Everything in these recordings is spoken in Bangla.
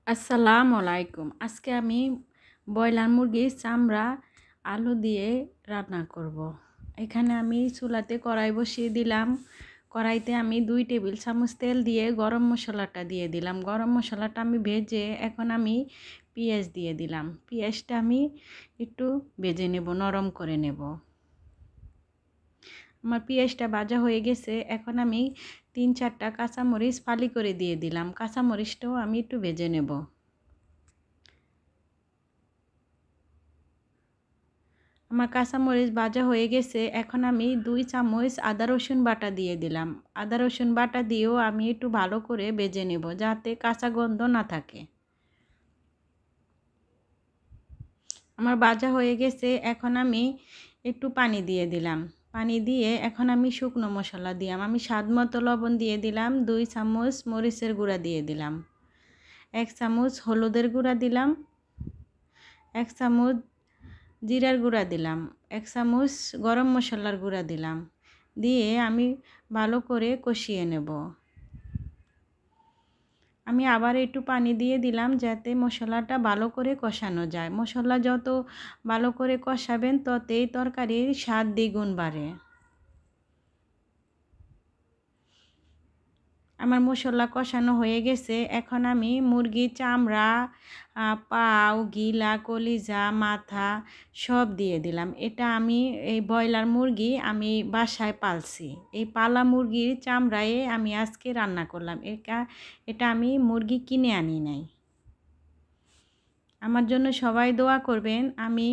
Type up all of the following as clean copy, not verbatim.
আসসালামু আলাইকুম। আজকে আমি ব্রয়লার মুরগির চামড়া আলু দিয়ে রান্না করব। এখানে আমি চুলাতে কড়াই বসিয়ে দিলাম। কড়াইতে আমি 2 টেবিল চামচ তেল দিয়ে গরম মশলাটা দিয়ে দিলাম। গরম মশলাটা আমি ভেজে এখন আমি পেঁয়াজ দিয়ে দিলাম। পেঁয়াজটা আমি একটু ভেজে নেব, নরম করে নেব। আমার পেঁয়াজটা ভাজা হয়ে গেছে। এখন আমি 3-4টা কাঁচামরিচ ফালি করে দিয়ে দিলাম। কাঁচামরিচটাও আমি একটু ভেজে নেব। আমার কাঁচামরিচ ভাজা হয়ে গেছে। এখন আমি 2 চামচ আদা রসুন বাটা দিয়ে দিলাম। আদা রসুন বাটা দিয়েও আমি একটু ভালো করে ভেজে নেব, যাতে কাঁচা গন্ধ না থাকে। আমার ভাজা হয়ে গেছে। এখন আমি একটু পানি দিয়ে দিলাম। পানি দিয়ে এখন আমি শুকনো মশলা দিলাম। আমি স্বাদ মতো লবণ দিয়ে দিলাম। 2 চামচ মরিচের গুঁড়া দিয়ে দিলাম। 1 চামচ হলুদের গুঁড়া দিলাম। 1 চামচ জিরার গুঁড়া দিলাম। 1 চামচ গরম মশলার গুঁড়া দিলাম। দিয়ে আমি ভালো করে কষিয়ে নেব। আমি আবার একটু পানি দিয়ে দিলাম, যাতে মশলাটা ভালো করে কষানো যায়। মশলা যত ভালো করে কষাবেন ততই তরকারির স্বাদ দ্বিগুণ বাড়ে। আমার মশলা কষানো হয়ে গেছে। এখন আমি মুরগির চামড়া, পাও, গিলা, কলিজা, মাথা সব দিয়ে দিলাম। এটা আমি এই ব্রয়লার মুরগি আমি বাসায় পালছি। এই পালা মুরগির চামড়ায় আমি আজকে রান্না করলাম। এটা আমি মুরগি কিনে আনি নাই। আমার জন্য সবাই দোয়া করবেন। আমি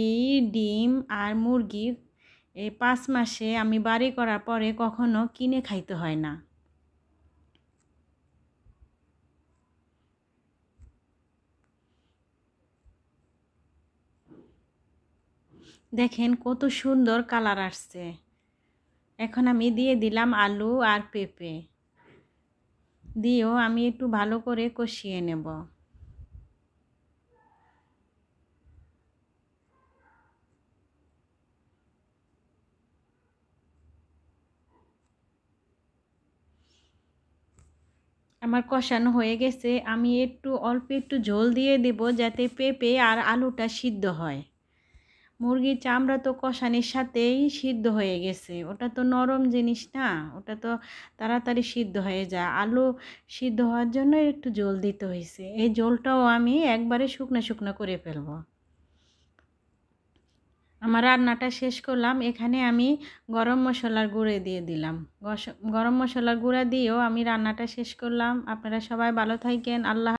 এই ডিম আর মুরগি এই 5 মাসে আমি বাড়ি করার পরে কখনো কিনে খাইতে হয় না। দেখেন কত সুন্দর কালার আসছে। এখন আমি দিয়ে দিলাম আলু আর পেঁপে। দিয়েও আমি একটু ভালো করে কষিয়ে নেব। আমার কষানো হয়ে গেছে। আমি অল্প একটু ঝোল দিয়ে দেব, যাতে পেঁপে আর আলুটা সিদ্ধ হয়। মুরগির চামড়া তো কষানির সাথেই সিদ্ধ হয়ে গেছে। ওটা তো নরম জিনিস না, ওটা তো তাড়াতাড়ি সিদ্ধ হয়ে যায়। আলু সিদ্ধ হওয়ার জন্য একটু ঝোল দিতে হয়েছে। এই ঝোলটাও আমি একবারে শুকনো শুকনো করে ফেলবো। আমার রান্নাটা শেষ করলাম। এখানে আমি গরম মশলার গুঁড়ো দিয়ে দিলাম। গরম মশলার গুঁড়া দিয়েও আমি রান্নাটা শেষ করলাম। আপনারা সবাই ভালো থাকেন। আল্লাহ।